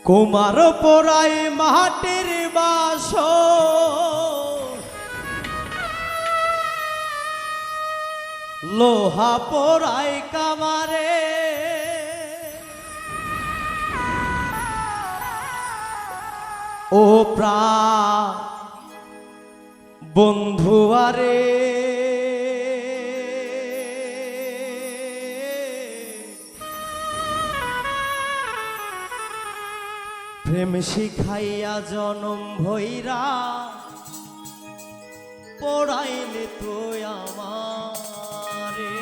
কুমার পোড়াই মাটির বাস লোহা পোড়াই কামারে ও প্রাণ বন্ধুয়ারে প্রেম শিখাইয়া জনম ভৈরা পড়াইলে তো আমারে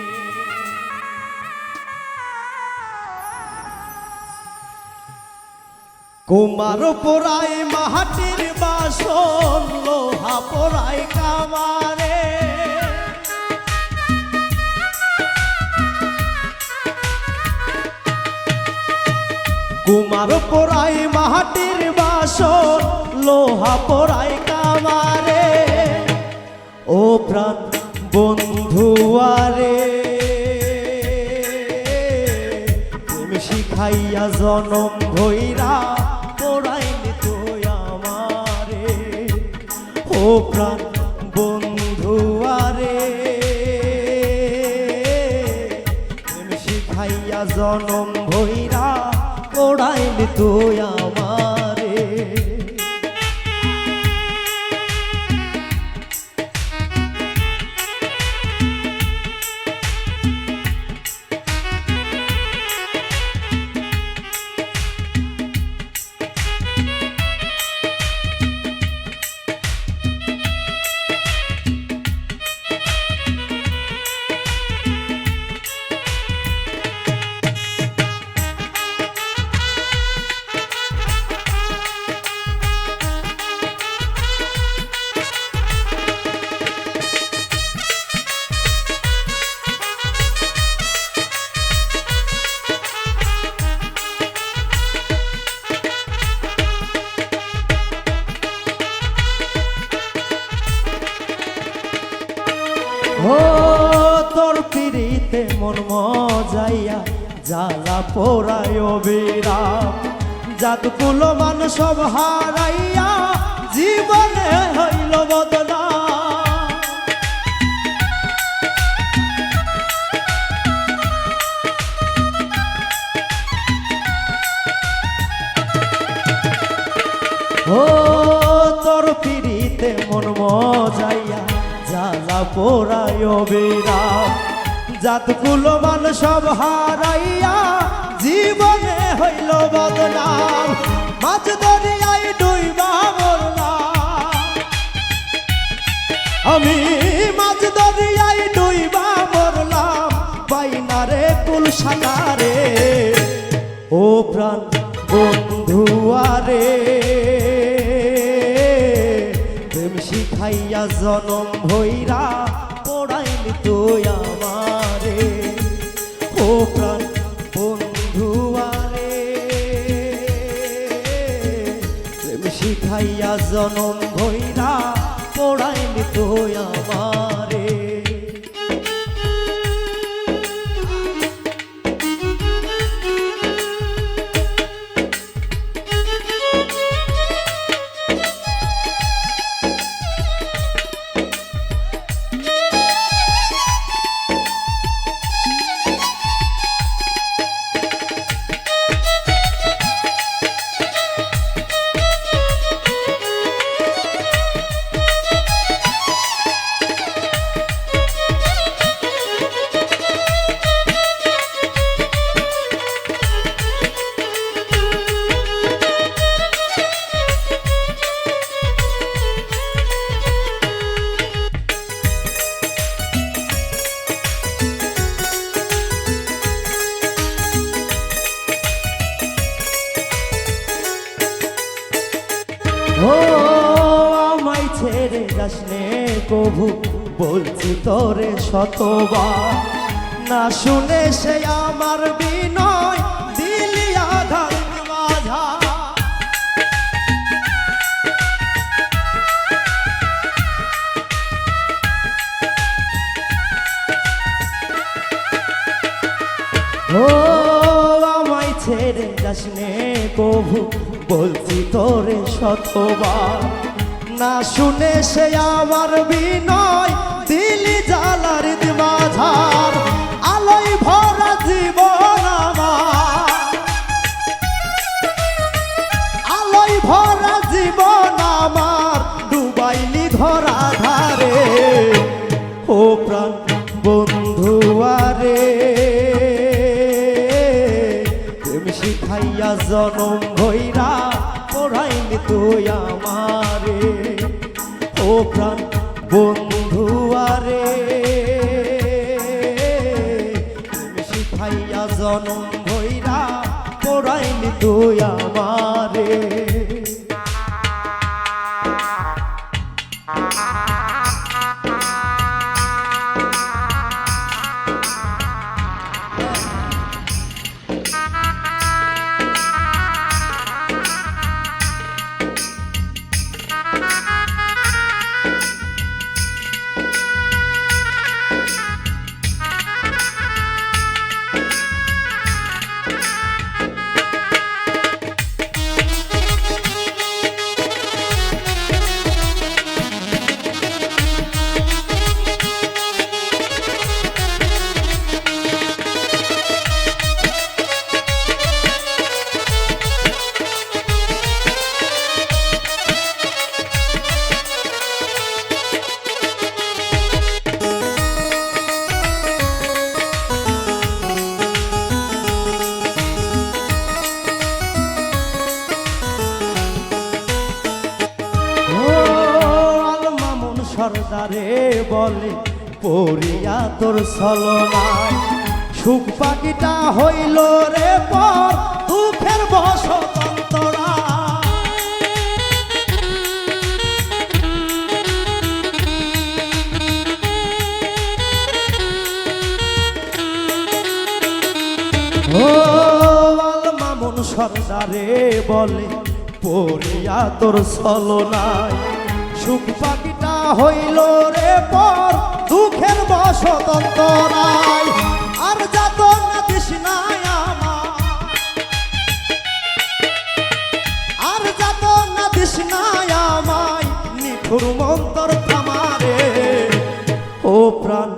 কুমার পোড়াই মাটির বাসন লোহা পোড়াই কামারে কুমার পোড়াই মাটির বাসন লোহা পোড়াই কামারে ও প্রাণ বন্ধুয়ারে প্রেম শিখাইয়া জনম ভৈরা পোড়াইলে তো আমারে ও প্রাণ বন্ধুয়ারে প্রেম শিখাইয়া জনম ভৈরা পোড়াইলে তো আমারে ও তোর পিড়িতে মন মজাইয়া জ্বালা পোড়ায় বিরাম জাতকুল মান সব হারাইয়া জীবনে হইল বদনাম ও তোর পিড়িতে মন মজাইয়া জ্বালা পোড়ায় বিরাম জাতকুল মান সব হারাইয়া জীবনে হইল বদনাম মাছ দরিয়ায় ডুইবা মরলাম আমি মাছ দরিয়ায় ডুইবা মরলাম বাইনারে কুল সাঁতারে ও প্রাণ বন্ধুয়ারে শিখাইয়া জনম ভৈরা পড়াইলি তো আমারে ও প্রাণ বন্ধুয়ারে প্রেম শিখাইয়া জনম ভৈরা পড়াইলি তো আমারে ও আমায় ছেড়ে যাসনে কভু বলছি তোরে শতবার না শুনে সে আমার বিনয় দিলি আধার বাধা ও আমায় ছেড়ে যাসনে কভু বলছি তোরে শতবার, না শুনে সে আমার বিনয় দিলি জ্বালার মাঝার। আলোয় ভরা জীবন আমার, আলোয় ভরা জীবন আমার ডুবাইলি ধরা ধারে। ও প্রাণ বন্ধু আরে, প্রেম শিখাইয়া জনম ভৈরা পড়াইলি তুই আমারে। ও প্রাণ বন্ধু আরে, প্রেম শিখাইয়া জনম ভৈরা পড়াইলি তুই আমারে। সর্দারে বলে পড়িয়া তোর ছলনায়, সুখ পাখিটা হইল রে পর দুঃখের বসতন্তরা। ও আল মামুন সর্দারে বলে পড়িয়া তোর ছলনায়, সুখ পাখিটা হইল রে পর দুঃখের বসতন্তরায়। আর যাত না দিস নাই আমার, আর যাত না দিস নাই আমায় নিঠুর মন্তর থামারে। ও প্রাণ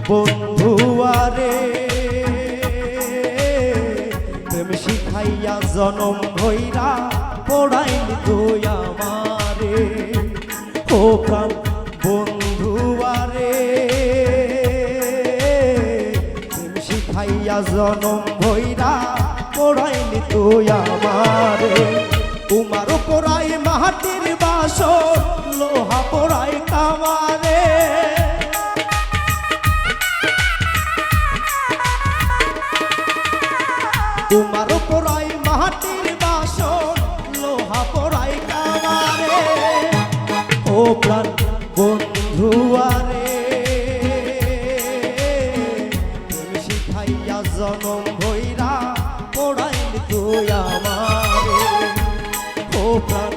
বন্ধু আরে, প্রেম শিখাইয়া জনম ভৈরা পড়াইলি তুই আমারে। ও প্রাণ বন্ধু আরে, প্রেম শিখাইয়া জনম ভৈরা পড়াইলি তুই আমারে। তোমার পোড়াই মাটির বাসর, লোহা পোড়াই কামারে। তোমার পোড়াই মাটির বাসর, লোহা পোড়াই কামারে। ও প্রাণ বন্ধু আরে, প্রেম শিখাইয়া জনম ভৈরা পড়াইলি তুই আমারে। ও প্রাণ